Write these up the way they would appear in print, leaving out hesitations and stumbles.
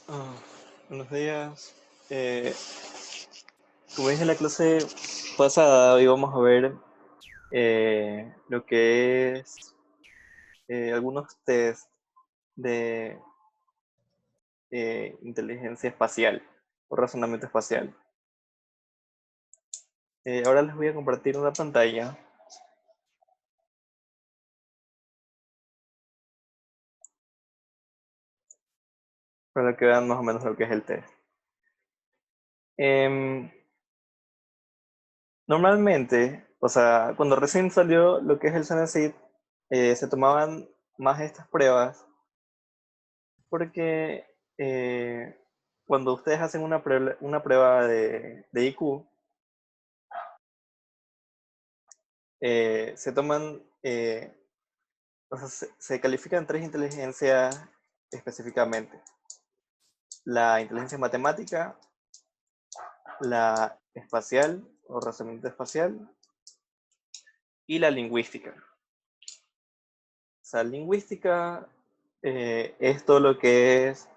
Ah, buenos días. Eh, Como dije en la clase pasada, hoy vamos a ver lo que es algunos test de inteligencia espacial o razonamiento espacial. Ahora les voy a compartir una pantalla para que vean más o menos lo que es el test. Em, Normalmente, o sea, cuando recién salió lo que es el CENESID, se tomaban más estas pruebas porque cuando ustedes hacen una prueba de IQ, se toman, o sea, se califican tres inteligencias específicamente. La inteligencia matemática, la espacial o razonamiento espacial y la lingüística. O sea, lingüística es todo lo que es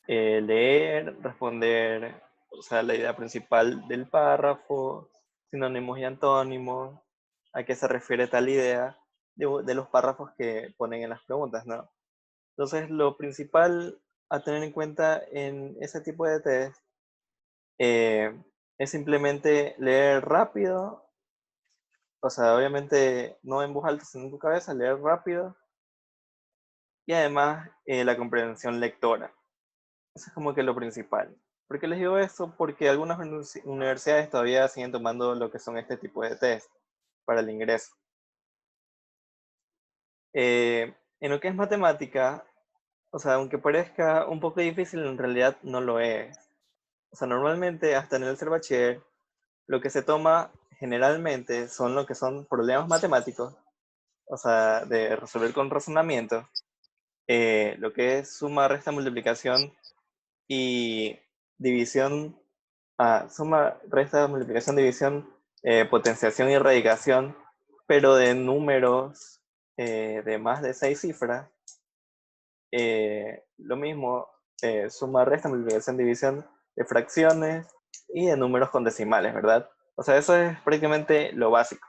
leer, responder, o sea, la idea principal del párrafo, sinónimos y antónimos, a qué se refiere tal idea de los párrafos que ponen en las preguntas, ¿no? Entonces, lo principal a tener en cuenta en ese tipo de test eh, es simplemente leer rápido, o sea, obviamente no en voz alta, sino en tu cabeza, leer rápido, y además la comprensión lectora. Eso es como que lo principal. ¿Por qué les digo esto? Porque algunas universidades todavía siguen tomando lo que son este tipo de test para el ingreso. En lo que es matemática, o sea, aunque parezca un poco difícil, en realidad no lo es. O sea, normalmente hasta en el ser bachiller, lo que se toma generalmente son lo que son problemas matemáticos, o sea, de resolver con razonamiento, lo que es suma, resta, multiplicación y división, suma, resta, multiplicación, división, potenciación y radicación, pero de números de más de 6 cifras. Lo mismo, suma, resta, multiplicación, división de fracciones y de números con decimales, ¿verdad? O sea, eso es prácticamente lo básico.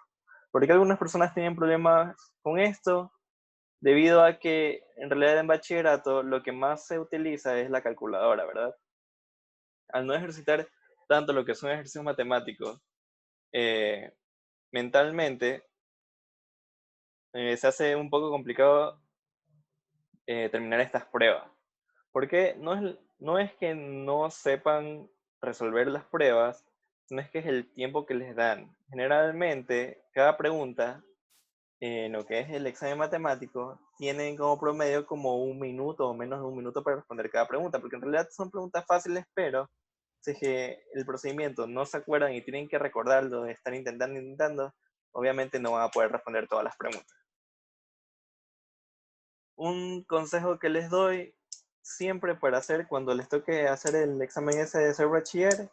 Porque algunas personas tienen problemas con esto debido a que en realidad en bachillerato lo que más se utiliza es la calculadora, ¿verdad? Al no ejercitar tanto lo que son ejercicios matemáticos, eh, mentalmente se hace un poco complicado terminar estas pruebas. Porque no es que no sepan resolver las pruebas, sino es que es el tiempo que les dan. Generalmente, cada pregunta, en lo que es el examen matemático, tienen como promedio como un minuto o menos de un minuto para responder cada pregunta, porque en realidad son preguntas fáciles, pero si es que el procedimiento no se acuerdan y tienen que recordarlo, están intentando, obviamente no van a poder responder todas las preguntas. Un consejo que les doy siempre para hacer cuando les toque hacer el examen ese de ser bachiller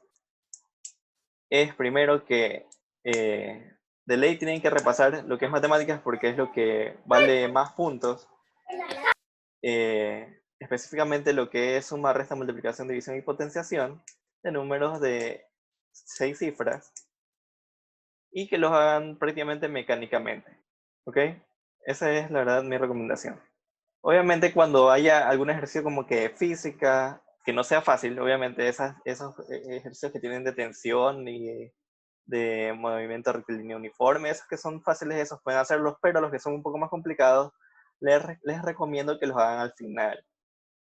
es primero que de ley tienen que repasar lo que es matemáticas porque es lo que vale más puntos, específicamente lo que es suma, resta, multiplicación, división y potenciación de números de 6 cifras y que los hagan prácticamente mecánicamente, ¿ok? Esa es la verdad mi recomendación. Obviamente cuando haya algún ejercicio como que física, que no sea fácil, obviamente esos ejercicios que tienen de tensión y de movimiento rectilíneo uniforme, esos que son fáciles, esos pueden hacerlos, pero los que son un poco más complicados, les recomiendo que los hagan al final,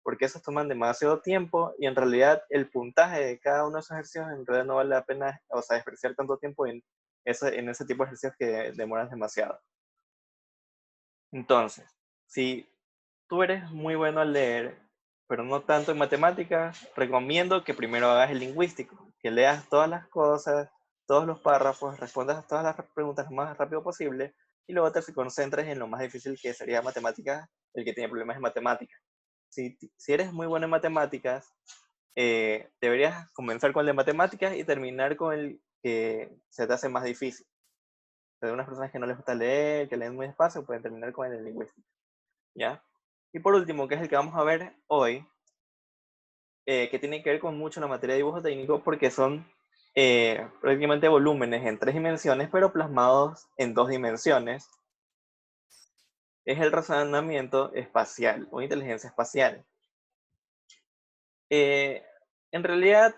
porque esos toman demasiado tiempo y en realidad el puntaje de cada uno de esos ejercicios en realidad no vale la pena, o sea, desperdiciar tanto tiempo en ese tipo de ejercicios que demoran demasiado. Entonces, si tú eres muy bueno al leer, pero no tanto en matemáticas, recomiendo que primero hagas el lingüístico, que leas todas las cosas, todos los párrafos, respondas a todas las preguntas lo más rápido posible y luego te concentres en lo más difícil que sería matemáticas, el que tiene problemas en matemáticas. Si eres muy bueno en matemáticas, deberías comenzar con el de matemáticas y terminar con el que se te hace más difícil. Hay unas personas que no les gusta leer, que leen muy despacio, pueden terminar con el lingüístico, ¿ya? Y por último, que es el que vamos a ver hoy, que tienen que ver con mucho la materia de dibujo técnico porque son prácticamente volúmenes en 3 dimensiones, pero plasmados en 2 dimensiones. Es el razonamiento espacial o inteligencia espacial. En realidad,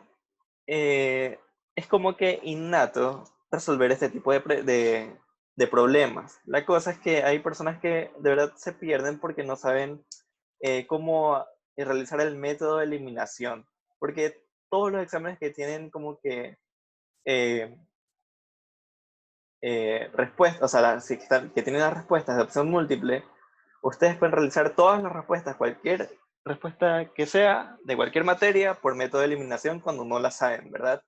es como que innato resolver este tipo de problemas. La cosa es que hay personas que de verdad se pierden porque no saben cómo realizar el método de eliminación. Porque todos los exámenes que tienen como que eh, respuestas, o sea, que tienen las respuestas de opción múltiple, ustedes pueden realizar todas las respuestas, cualquier respuesta que sea, de cualquier materia, por método de eliminación cuando no la saben, ¿verdad?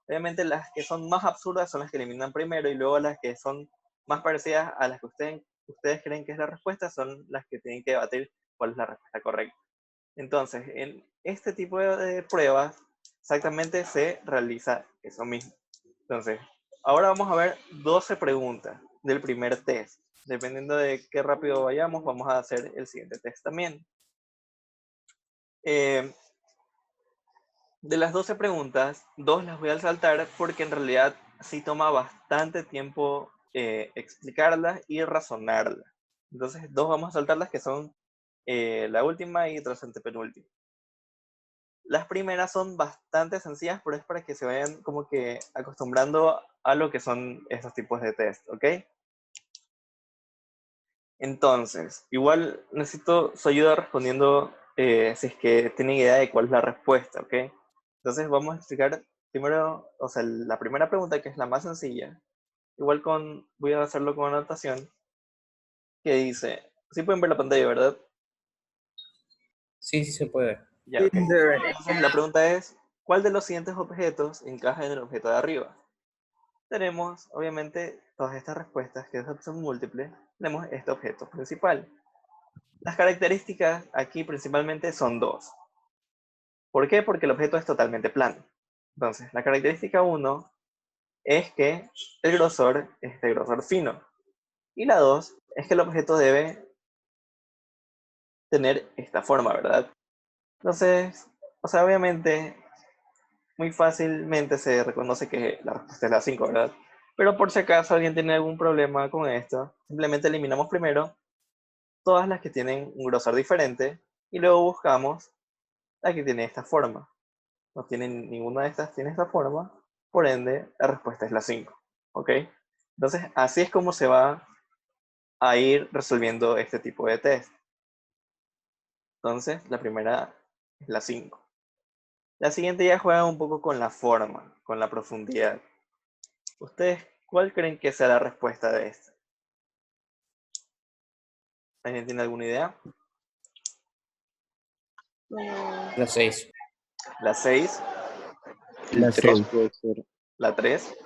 Obviamente las que son más absurdas son las que eliminan primero y luego las que son más parecidas a las que ustedes creen que es la respuesta son las que tienen que debatir cuál es la respuesta correcta. Entonces, en este tipo de pruebas, exactamente se realiza eso mismo. Entonces, ahora vamos a ver 12 preguntas del primer test. Dependiendo de qué rápido vayamos, vamos a hacer el siguiente test también. De las 12 preguntas, 2 las voy a saltar porque en realidad sí toma bastante tiempo explicarlas y razonarlas. Entonces, 2 vamos a saltarlas que son la última y tras antepenúltima. Las primeras son bastante sencillas, pero es para que se vayan como que acostumbrando a lo que son estos tipos de test, ¿ok? Entonces, igual necesito su ayuda respondiendo si es que tienen idea de cuál es la respuesta, ¿ok? Entonces vamos a explicar primero, o sea, la primera pregunta que es la más sencilla. Igual voy a hacerlo con anotación que dice, sí pueden ver la pantalla, ¿verdad? Sí, sí se puede. Ya, ok. Entonces la pregunta es, ¿cuál de los siguientes objetos encaja en el objeto de arriba? Tenemos, obviamente, todas estas respuestas, que es opción múltiple, tenemos este objeto principal. Las características aquí principalmente son 2. ¿Por qué? Porque el objeto es totalmente plano. Entonces, la característica 1 es que el grosor es de grosor fino. Y la 2 es que el objeto debe tener esta forma, ¿verdad? Entonces, o sea, obviamente, muy fácilmente se reconoce que la respuesta es la 5, ¿verdad? Pero por si acaso alguien tiene algún problema con esto, simplemente eliminamos primero todas las que tienen un grosor diferente y luego buscamos la que tiene esta forma. No tienen ninguna de estas, tiene esta forma, por ende la respuesta es la 5. ¿Ok? Entonces así es como se va a ir resolviendo este tipo de test. Entonces la primera es la 5. La siguiente ya juega un poco con la forma, con la profundidad. ¿Ustedes cuál creen que sea la respuesta de esta? ¿Alguien tiene alguna idea? La 6. La 6, La 6 puede ser. la 3.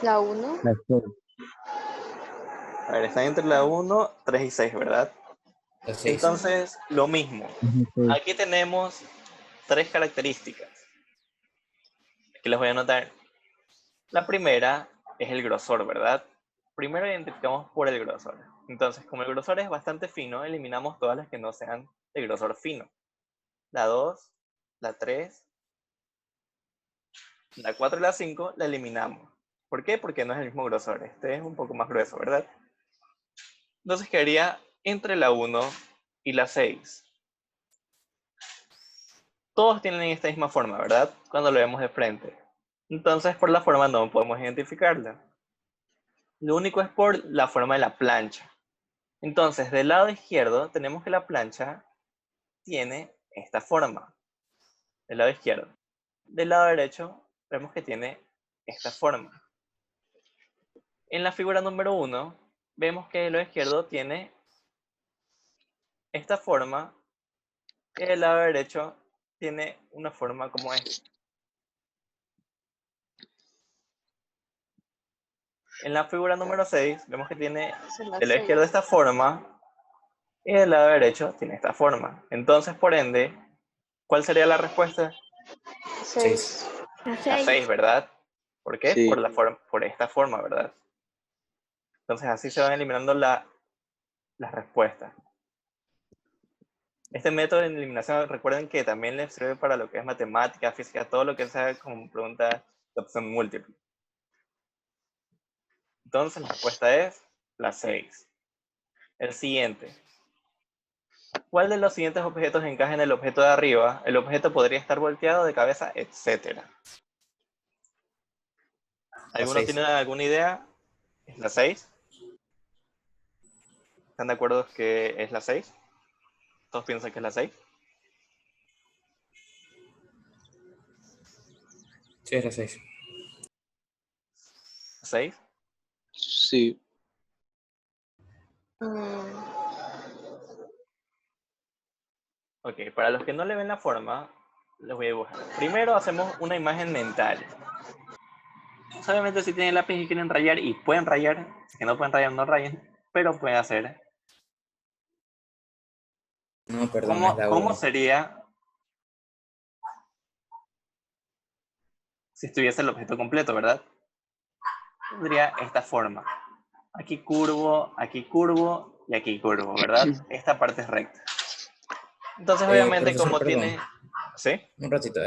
La 1. La 6. A ver, están entre la 1, 3 y 6, ¿verdad? La 6. Entonces, lo mismo. Aquí tenemos 3 características que les voy a anotar. La primera es el grosor, ¿verdad? Primero identificamos por el grosor. Entonces, como el grosor es bastante fino, eliminamos todas las que no sean de grosor fino. La 2, la 3, la 4 y la 5 la eliminamos. ¿Por qué? Porque no es el mismo grosor. Este es un poco más grueso, ¿verdad? Entonces quedaría entre la 1 y la 6. Todos tienen esta misma forma, ¿verdad? Cuando lo vemos de frente. Entonces, por la forma no podemos identificarla. Lo único es por la forma de la plancha. Entonces, del lado izquierdo tenemos que la plancha tiene esta forma. Del lado izquierdo. Del lado derecho vemos que tiene esta forma. En la figura número 1 vemos que el lado izquierdo tiene esta forma y el lado derecho tiene una forma como esta. En la figura número 6 vemos que tiene del lado izquierdo esta forma y del lado derecho tiene esta forma. Entonces, por ende, ¿cuál sería la respuesta? 6. La 6, ¿verdad? ¿Por qué? Sí. Por esta forma, ¿verdad? Entonces así se van eliminando las respuestas. Este método de eliminación, recuerden que también les sirve para lo que es matemática, física, todo lo que sea como pregunta de opción múltiple. Entonces la respuesta es la 6. El siguiente. ¿Cuál de los siguientes objetos encaja en el objeto de arriba? El objeto podría estar volteado de cabeza, etcétera. ¿Alguno tiene alguna idea? ¿Es la 6? ¿Están de acuerdo que es la 6? ¿Todos piensan que es la 6? Sí, es la 6. ¿La 6? Sí. Ok, para los que no le ven la forma, les voy a dibujar. Primero hacemos una imagen mental. Obviamente si tienen lápiz y quieren rayar, y pueden rayar, si no pueden rayar, no rayen, pero pueden hacer. No, perdón, es la ¿Cómo 1. sería si estuviese el objeto completo, verdad? Tendría esta forma. Aquí curvo y aquí curvo, ¿verdad? Esta parte es recta. Entonces, obviamente, Profesor, como perdón, tiene... ¿Sí? un ratito.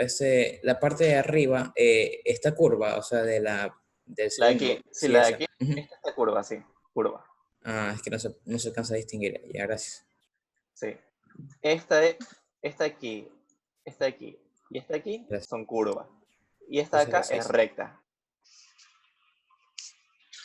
La parte de arriba está curva, o sea, del La de segundo. aquí, sí, Sí, la de esa. aquí, Ujú. esta está curva, sí, curva. Ah, es que no se alcanza a distinguir. Ya, gracias. Sí. Esta aquí, esta aquí y esta aquí Gracias. son curvas. Y esta de Entonces acá la es 6. recta.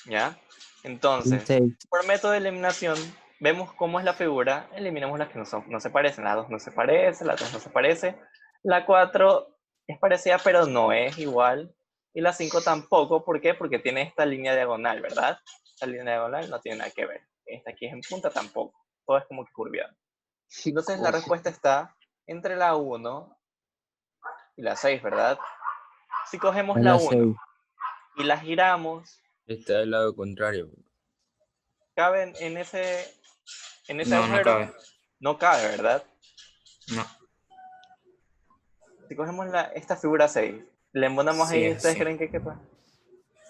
¿Ya? El Entonces, 6. por método de eliminación, vemos cómo es la figura, eliminamos las que no se parecen. La 2 no se parece, la 3 no se parece, la 4 es parecida pero no es igual, y la 5 tampoco. ¿Por qué? Porque tiene esta línea diagonal, ¿verdad? Esta línea diagonal no tiene nada que ver. Esta aquí es en punta tampoco, todo es como que curviado. Entonces la respuesta está entre la 1 y la 6, ¿verdad? Si cogemos Es la la 1 6. y la giramos, Está del lado contrario. ¿caben en ese No, no agujero? cabe. No cabe, ¿verdad? No. Si cogemos esta figura 6, le embonamos Sí, ahí, es ¿ustedes así. creen que quepa?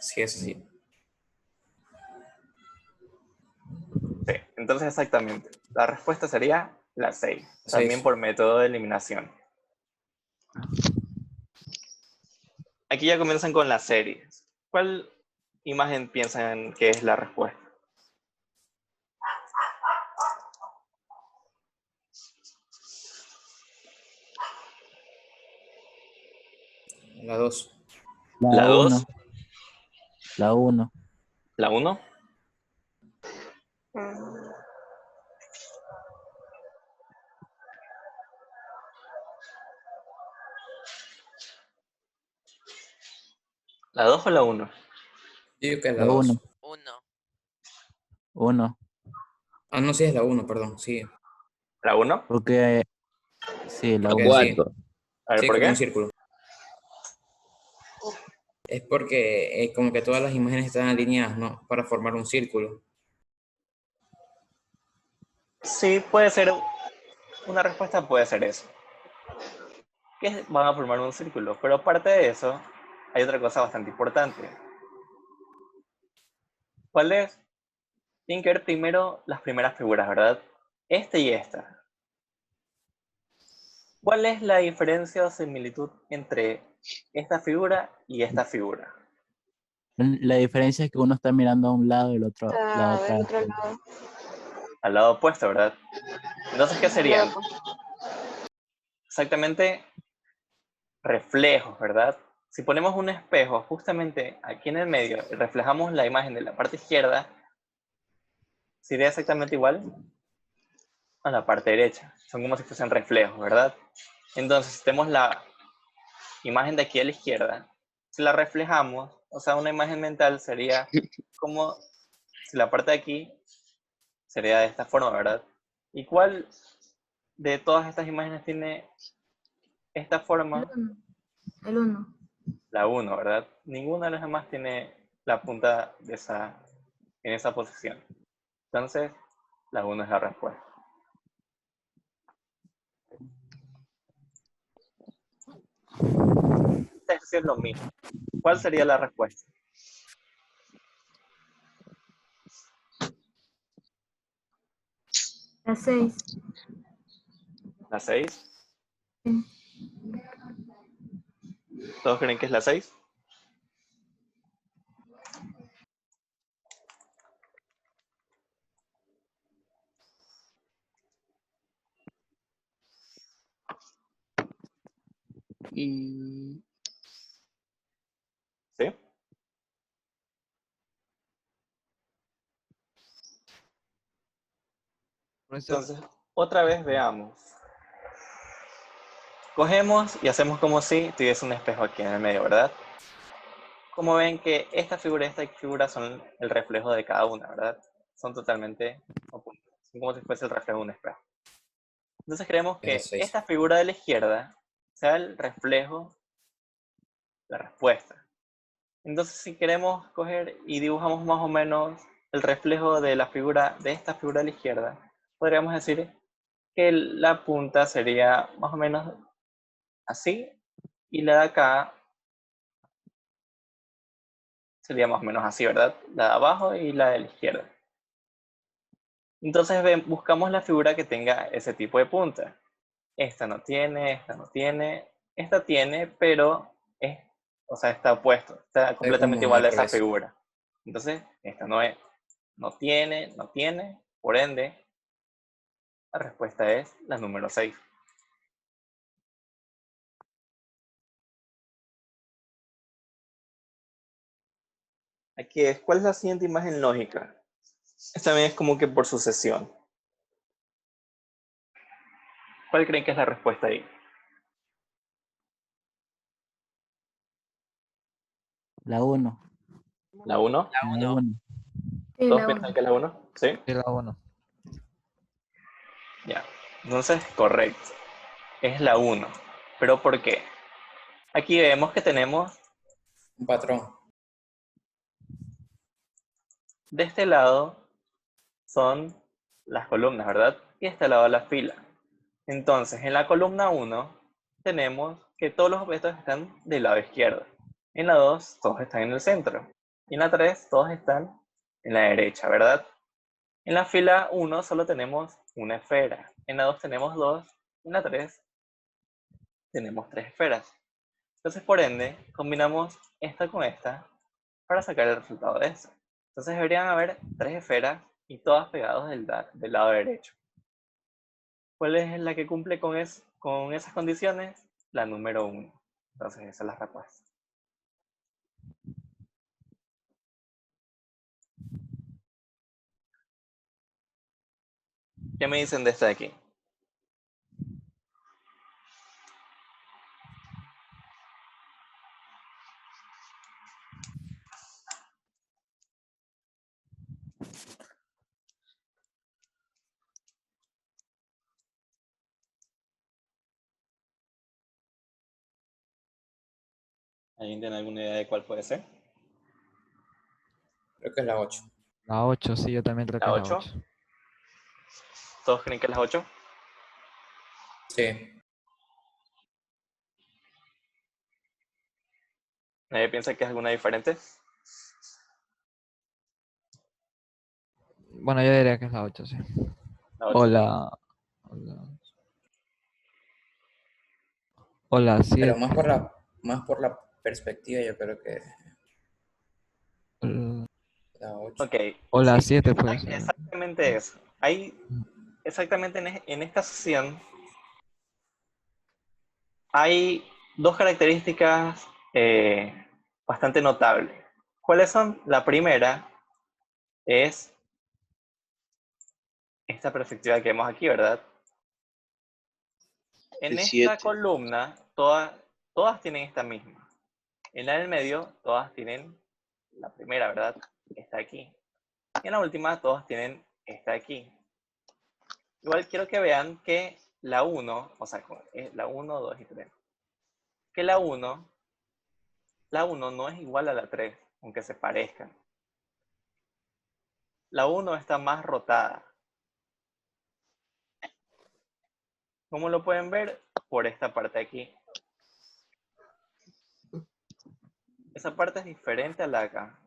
Sí, es así. Sí, entonces exactamente. La respuesta sería la 6, también 6. por método de eliminación. Aquí ya comienzan con las series. ¿Cuál imagen piensan que es la respuesta? La 2. ¿La La 2? 1. La 1. ¿La 1? ¿La 2 o la 1? Yo digo que es la La 1. 2. 1. 1. Ah, no, sí es la 1, perdón. Sí. ¿La 1? Porque sí, la La 1. Sí. 4. A ver, Sí, ¿por como un qué? círculo. Es porque como que todas las imágenes están alineadas, ¿no? Para formar un círculo. Sí, puede ser, una respuesta puede ser eso, que van a formar un círculo, pero aparte de eso, hay otra cosa bastante importante. ¿Cuál es? Tienen que ver primero las primeras figuras, ¿verdad? Esta y esta. ¿Cuál es la diferencia o similitud entre esta figura y esta figura? La diferencia es que uno está mirando a un lado y el otro, la Está otra. del otro lado. Al lado opuesto, ¿verdad? Entonces, ¿qué Al lado serían? opuesto. Exactamente reflejos, ¿verdad? Si ponemos un espejo justamente aquí en el medio y reflejamos la imagen de la parte izquierda, sería exactamente igual a la parte derecha. Son como si fuesen reflejos, ¿verdad? Entonces, si tenemos la imagen de aquí a la izquierda, si la reflejamos, o sea, una imagen mental sería como si la parte de aquí sería de esta forma, ¿verdad? ¿Y cuál de todas estas imágenes tiene esta forma? El 1. La 1, ¿verdad? Ninguna de las demás tiene la punta en esa posición. Entonces, la 1 es la respuesta. Este ejercicio es lo mismo. ¿Cuál sería la respuesta? La 6. La 6. ¿Todos creen que es la 6? Mm, ¿Sí? profesor, Entonces, otra vez veamos. Cogemos y hacemos como si tuviese un espejo aquí en el medio, ¿verdad? Como ven que esta figura y esta figura son el reflejo de cada una, ¿verdad? Son totalmente opuestas. Son como si fuese el reflejo de un espejo. Entonces creemos Es la que 6. esta figura de la izquierda sea el reflejo, la respuesta. Entonces si queremos coger y dibujamos más o menos el reflejo de la figura, de esta figura de la izquierda, podríamos decir que la punta sería más o menos así, y la de acá sería más o menos así, ¿verdad? La de abajo y la de la izquierda. Entonces buscamos la figura que tenga ese tipo de punta. Esta no tiene, esta tiene, pero es, o sea, está opuesto, está completamente como igual a al esa revés. figura. Entonces, esta no es, no tiene, por ende, la respuesta es la número 6. Aquí es, ¿cuál es la siguiente imagen lógica? Esta también es como que por sucesión. ¿Cuál creen que es la respuesta ahí? La 1. ¿La 1? La 1. Sí, ¿Todos la piensan uno. que es la 1? ¿Sí? de la 1. Ya. Entonces, correcto. Es la 1. ¿Pero por qué? Aquí vemos que tenemos Un patrón. de este lado son las columnas, ¿verdad? Y de este lado la fila. Entonces, en la columna 1 tenemos que todos los objetos están del lado izquierdo. En la 2, todos están en el centro. Y en la 3, todos están en la derecha, ¿verdad? En la fila 1 solo tenemos una esfera. En la 2 tenemos 2. En la 3 tenemos 3 esferas. Entonces, por ende, combinamos esta con esta para sacar el resultado de eso. Entonces deberían haber 3 esferas y todas pegadas del lado derecho. ¿Cuál es la que cumple con esas condiciones? La número 1. Entonces esa es la respuesta. ¿Qué me dicen de esta de aquí? ¿Alguien tiene alguna idea de cuál puede ser? Creo que es la 8. La 8, sí, yo también creo que ¿La es la 8? 8. ¿Todos creen que es la 8? Sí. ¿Nadie piensa que es alguna diferente? Bueno, yo diría que es la 8, sí. La 8. O la... O la Pero 7. más por la perspectiva, yo creo que O la 8. Ok, la sí, 7 puede ser. exactamente eso. Hay, exactamente en esta sesión, hay dos características bastante notables. ¿Cuáles son? La primera es esta perspectiva que vemos aquí, ¿verdad? En El esta 7. columna, todas tienen esta misma. En la del medio, todas tienen la primera, ¿verdad? Esta aquí. Y en la última, todas tienen esta aquí. Igual quiero que vean que la 1, o sea, la 1, 2 y 3. Que la 1 no es igual a la 3, aunque se parezcan. La 1 está más rotada. ¿Cómo lo pueden ver? Por esta parte de aquí. Esa parte es diferente a la de acá.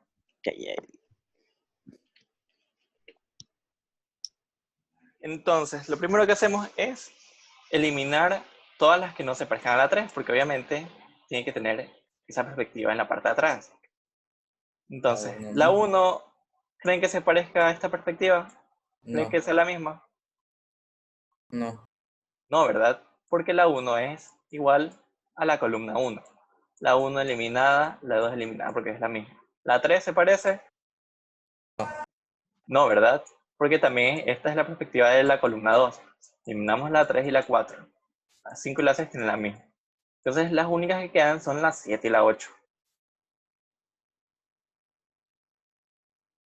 Entonces, lo primero que hacemos es eliminar todas las que no se parezcan a la 3, porque obviamente tiene que tener esa perspectiva en la parte de atrás. Entonces, la 1, ¿creen que se parezca a esta perspectiva? ¿Creen No, que sea la misma? no, No, ¿verdad? Porque la 1 es igual a la columna 1. La 1 eliminada, la 2 eliminada porque es la misma. ¿La 3 se parece? No, ¿verdad? Porque también esta es la perspectiva de la columna 2. Eliminamos la 3 y la 4. La 5 y la 6 tienen la misma. Entonces las únicas que quedan son la 7 y la 8.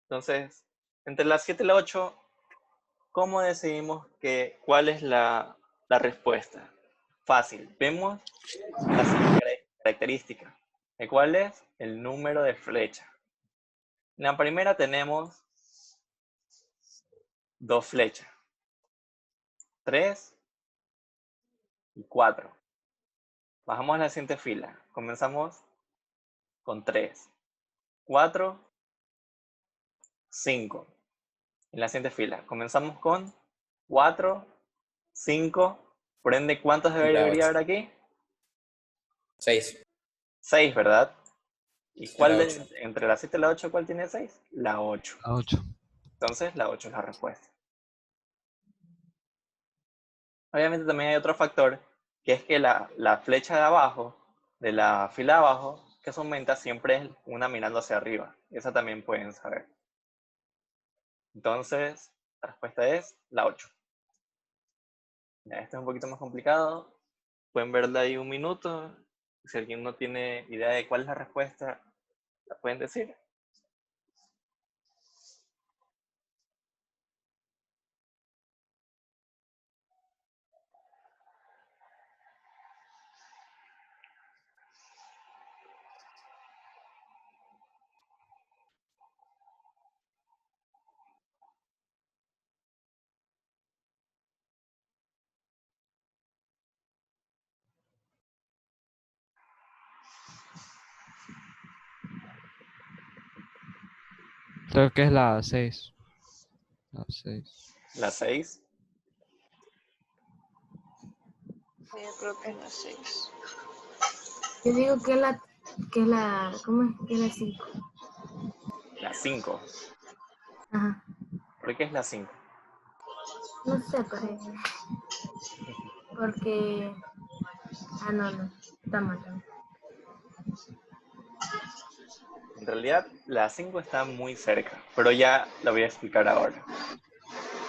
Entonces, entre la 7 y la 8, ¿cómo decidimos cuál es la respuesta? Fácil. Vemos la siguiente característica. ¿Cuál es? El número de flechas. En la primera tenemos 2 flechas. 3 y 4. Bajamos a la siguiente fila. Comenzamos con 3. 4, 5. En la siguiente fila. Comenzamos con 4, 5. Por ende, ¿cuántos debería haber aquí? 6. 6, ¿verdad? ¿Y Sí, cuál la 8. entre la 7 y la 8, cuál tiene 6? La 8. La 8. Entonces, la 8 es la respuesta. Obviamente también hay otro factor, que es que la flecha de abajo, de la fila de abajo, que se aumenta siempre es una mirando hacia arriba. Esa también pueden saber. Entonces, la respuesta es la 8. Ya, esto es un poquito más complicado. Pueden verla ahí un minuto. Si alguien no tiene idea de cuál es la respuesta, la pueden decir. Creo que es la 6. La 6. La 6. Yo creo que es la 6. Yo digo que es la, ¿cómo es? Que es la 5. La 5. Ajá. ¿Por qué es la 5? No sé, porque, no, está mal. En realidad, la 5 está muy cerca, pero ya la voy a explicar ahora.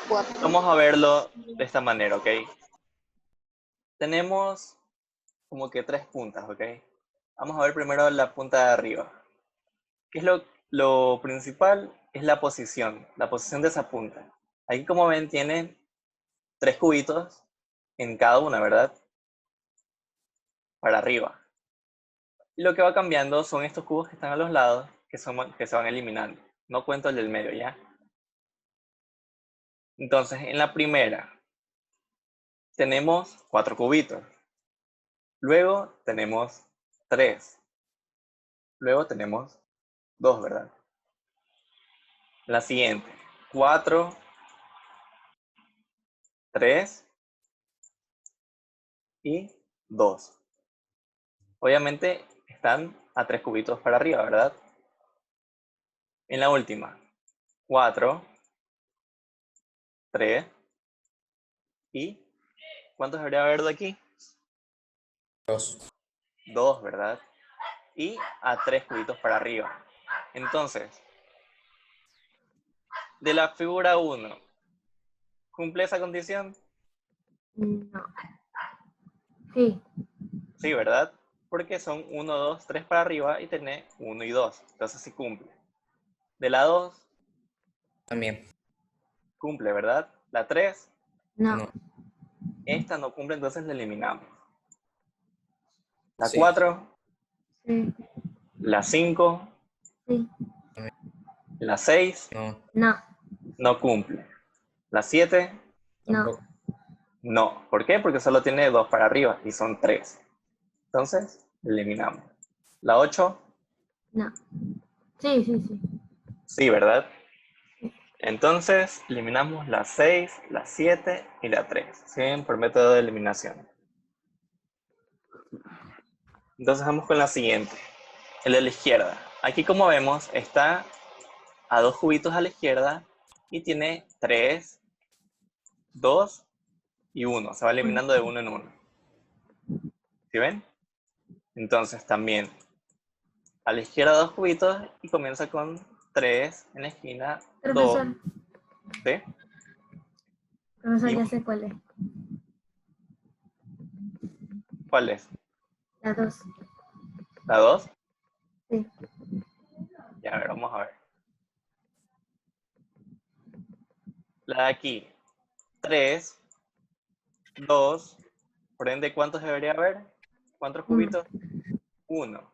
4. Vamos a verlo de esta manera, ¿ok? Tenemos como que 3 puntas, ¿ok? Vamos a ver primero la punta de arriba. ¿Qué es lo principal? Es la posición de esa punta. Aquí, como ven, tienen 3 cubitos en cada una, ¿verdad? Para arriba. Y lo que va cambiando son estos cubos que están a los lados, que se van eliminando. No cuento el del medio, ¿ya? Entonces, en la primera, tenemos 4 cubitos. Luego tenemos 3. Luego tenemos 2, ¿verdad? La siguiente, 4, 3 y 2. Obviamente están a 3 cubitos para arriba, ¿verdad? En la última, 4, 3 y ¿cuántos debería haber de aquí? 2. 2, ¿verdad? Y a 3 cubitos para arriba. Entonces, de la figura 1, ¿cumple esa condición? No. Sí. Sí, ¿verdad? Porque son 1, 2, 3 para arriba y tiene 1 y 2. Entonces sí cumple. De la 2, También. cumple, ¿verdad? La 3, No. No. esta no cumple, entonces la eliminamos. La Sí. 4, Sí. la 5, Sí. la 6, No. No. no cumple. La 7, No. Tampoco. no. ¿Por qué? Porque solo tiene 2 para arriba y son 3. Entonces, la eliminamos. La 8, No. Sí. sí, ¿verdad? Entonces, eliminamos la 6, la 7 y la 3. ¿Sí? Por método de eliminación. Entonces, vamos con la siguiente. El de la izquierda. Aquí, como vemos, está a 2 cubitos a la izquierda y tiene 3, 2 y 1. Se va eliminando de uno en uno. ¿Sí ven? Entonces, también a la izquierda 2 cubitos y comienza con 3 en la esquina, 2. Profesor, ¿Sí? profesor, Y- ya sé cuál es. ¿Cuál es? La 2. ¿La 2? Sí. Ya, a ver, vamos a ver. La de aquí, 3, 2, por ende, ¿cuántos debería haber? ¿Cuántos cubitos? 1.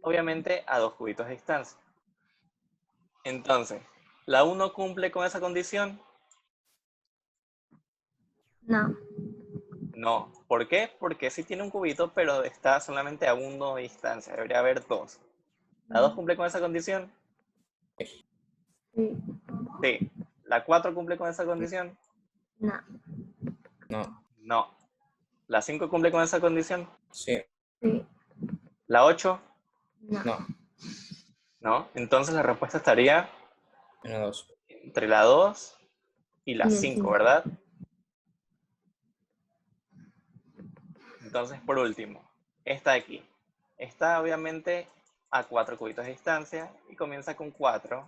Obviamente a 2 cubitos de distancia. Entonces, ¿la 1 cumple con esa condición? No. No. ¿Por qué? Porque sí tiene un cubito, pero está solamente a 1 de distancia. Debería haber 2. ¿La 2 cumple con esa condición? Sí. Sí. ¿La 4 cumple con esa condición? No. No. No. ¿La 5 cumple con esa condición? Sí. Sí. ¿La 8? No. No. No. Entonces la respuesta estaría En la 2. entre la 2 y la Y el 5, cinco. ¿verdad? Entonces, por último, esta de aquí. Está obviamente a 4 cubitos de distancia y comienza con 4.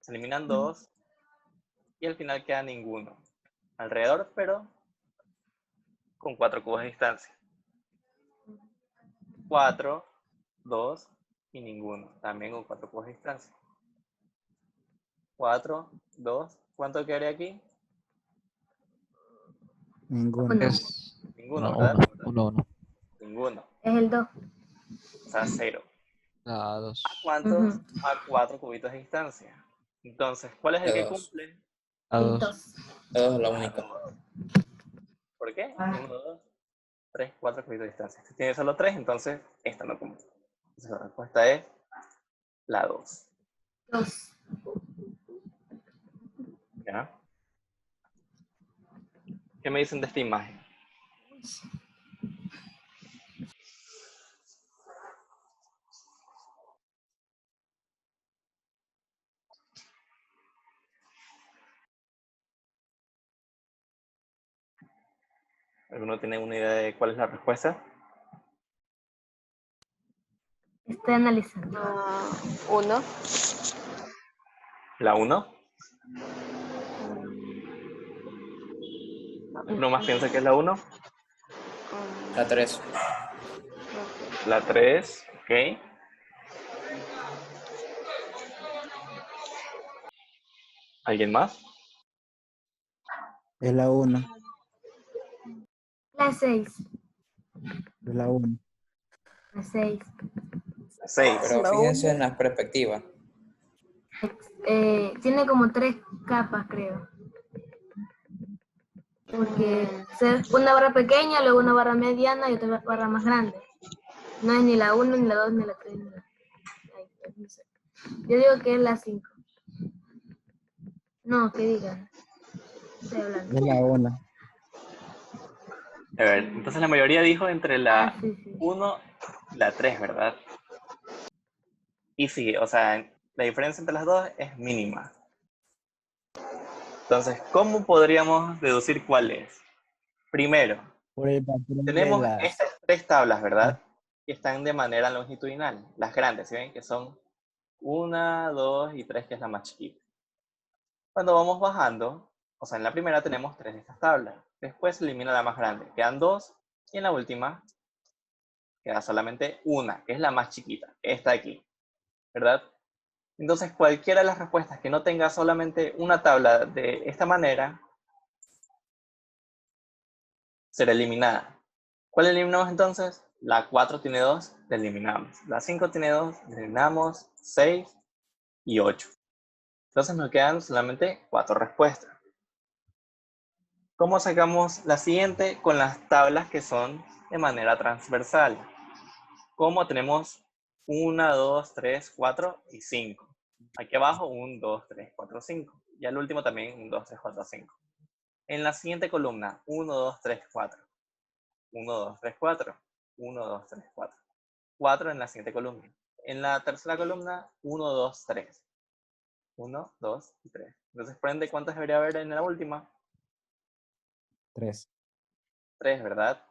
Se eliminan 2 y al final queda ninguno. Alrededor, pero con 4 cubos de distancia. 4, 2 y ninguno. También con 4 cubos de distancia. 4, 2. ¿Cuánto quedaría aquí? Ninguno. Uno. Es Ninguno, No, ¿verdad? 1. Ninguno. Es el 2. O sea, 0. La 2. ¿A cuántos? A 4 cubitos de distancia. Entonces, ¿cuál es el La que 2. cumple? La El 2. 2. La 2 es la única. ¿Por qué? 1, 2, 3, 4 cubitos de distancia. Si tiene solo 3, entonces esta no cumple. Entonces la respuesta es la 2. 2. ¿Ya? ¿Qué me dicen de esta imagen? ¿Alguno tiene una idea de cuál es la respuesta? Estoy analizando. 1. ¿La 1? ¿Uno más piensa que es la 1? La 3. La 3, ok. ¿Alguien más? Es la 1. La 6. Es la 1. La 6. La 6. Pero fíjense en la perspectiva. Tiene como 3 capas, creo. Porque es una barra pequeña, luego una barra mediana y otra barra más grande. No es ni la 1, ni la 2, ni la 3, ni la... Ay, pues, no sé. Yo digo que es la 5. No, que digan. Estoy hablando. Es la 1. A ver, entonces la mayoría dijo entre la Sí, sí. 1 y la 3, ¿verdad? Y sí, o sea, la diferencia entre las dos es mínima. Entonces, ¿cómo podríamos deducir cuál es? Primero, Por el patrón de tenemos las... estas 3 tablas, ¿verdad? Que están de manera longitudinal. Las grandes, ¿sí ven? Que son 1, 2 y 3, que es la más chiquita. Cuando vamos bajando, o sea, en la primera tenemos 3 de estas tablas. Después se elimina la más grande. Quedan 2. Y en la última queda solamente una, que es la más chiquita. Esta de aquí, ¿verdad? Entonces, cualquiera de las respuestas que no tenga solamente una tabla de esta manera, será eliminada. ¿Cuál eliminamos entonces? La 4 tiene 2, la eliminamos. La 5 tiene 2, la eliminamos. 6 y 8. Entonces nos quedan solamente 4 respuestas. ¿Cómo sacamos la siguiente? Con las tablas que son de manera transversal. Como tenemos 1, 2, 3, 4 y 5. Aquí abajo, 1, 2, 3, 4, 5. Y al último también, 1, 2, 3, 4, 5. En la siguiente columna, 1, 2, 3, 4. 1, 2, 3, 4. 1, 2, 3, 4. 4 en la siguiente columna. En la tercera columna, 1, 2, 3. 1, 2 y 3. Entonces, por ende, ¿cuántas debería haber en la última? 3. 3, ¿verdad?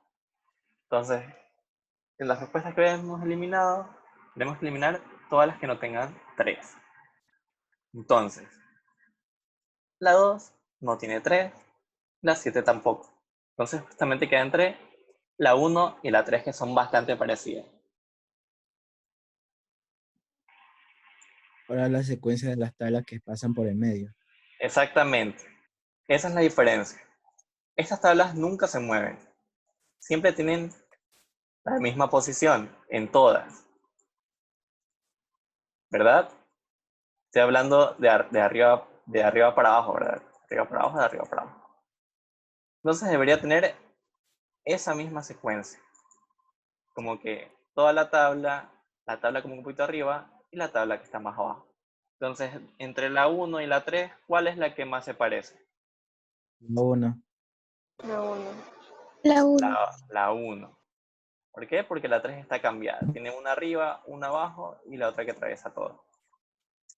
Entonces, en las respuestas que hemos eliminado, tenemos que eliminar todas las que no tengan 3. Entonces, la 2 no tiene 3, la 7 tampoco. Entonces, justamente quedan entre la 1 y la 3, que son bastante parecidas. Ahora la secuencia de las tablas que pasan por el medio. Exactamente. Esa es la diferencia. Estas tablas nunca se mueven. Siempre tienen la misma posición en todas. ¿Verdad? Estoy hablando de arriba para abajo, ¿verdad? De arriba para abajo. Entonces debería tener esa misma secuencia. Como que toda la tabla como un poquito arriba y la tabla que está más abajo. Entonces, entre la 1 y la 3, ¿cuál es la que más se parece? La 1. La 1. La 1. La 1. ¿Por qué? Porque la 3 está cambiada. Tiene una arriba, una abajo y la otra que atraviesa todo.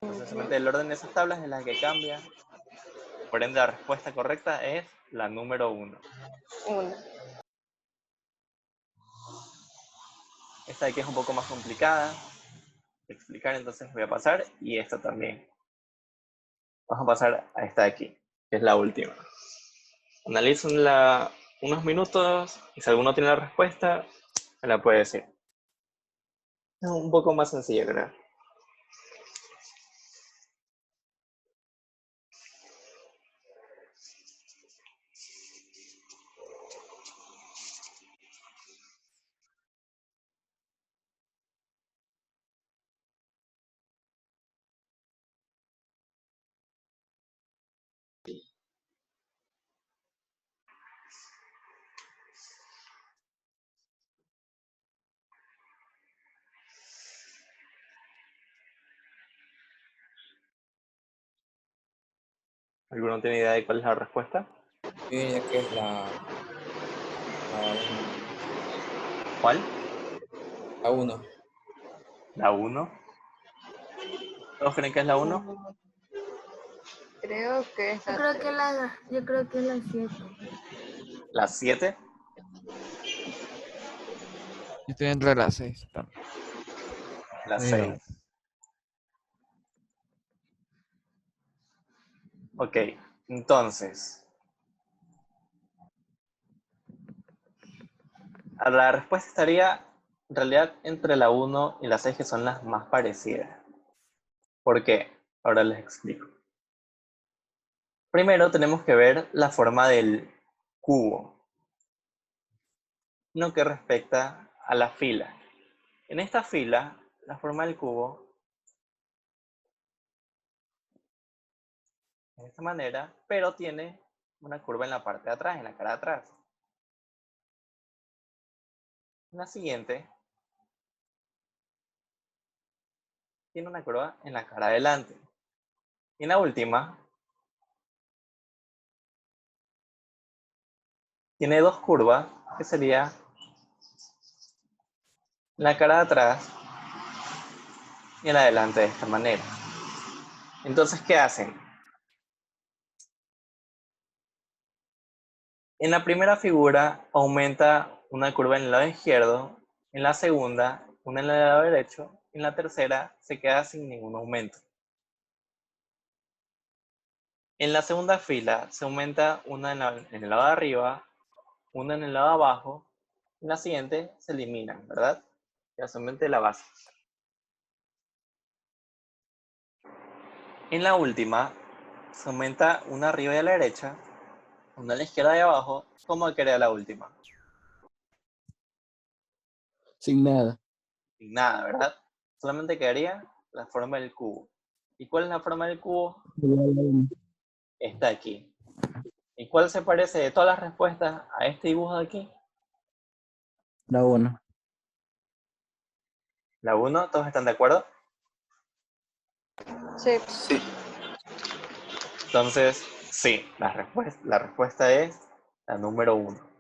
Entonces, solamente el orden de esas tablas es la que cambia. Por ende, la respuesta correcta es la número 1. 1. Esta de aquí es un poco más complicada de explicar, entonces voy a pasar. Y esta también. Vamos a pasar a esta de aquí, que es la última. Analícenla unos minutos y si alguno tiene la respuesta, me la puede decir. Es un poco más sencilla, creo. ¿Alguno tiene idea de cuál es la respuesta? Yo diría que es la 1. ¿Cuál? La 1. ¿La 1? ¿Todos creen que es la 1? Creo que es Yo la creo que 3. yo creo que es la 7. ¿La 7? Yo estoy entre las 6 también. La Sí, 6. Ok, entonces. La respuesta estaría en realidad entre la 1 y la 6, que son las más parecidas. ¿Por qué? Ahora les explico. Primero tenemos que ver la forma del cubo, lo que respecta a la fila. En esta fila, la forma del cubo, de esta manera, pero tiene una curva en la parte de atrás, en la cara de atrás. En la siguiente, tiene una curva en la cara de adelante. Y en la última, tiene dos curvas, que sería la cara de atrás y en adelante de esta manera. Entonces, ¿qué hacen? En la primera figura aumenta una curva en el lado izquierdo, en la segunda una en el lado derecho, y en la tercera se queda sin ningún aumento. En la segunda fila se aumenta una en el lado de arriba, una en el lado de abajo, y en la siguiente se eliminan, ¿verdad? Ya solamente la base. En la última se aumenta una arriba y a la derecha, una a la izquierda y abajo, como quería la última. Sin nada. Sin nada, ¿verdad? Solamente quedaría la forma del cubo. ¿Y cuál es la forma del cubo? Está aquí. ¿Y cuál se parece de todas las respuestas a este dibujo de aquí? La 1. La 1, ¿todos están de acuerdo? Sí. Sí. Entonces, sí, la respuesta es la número 1.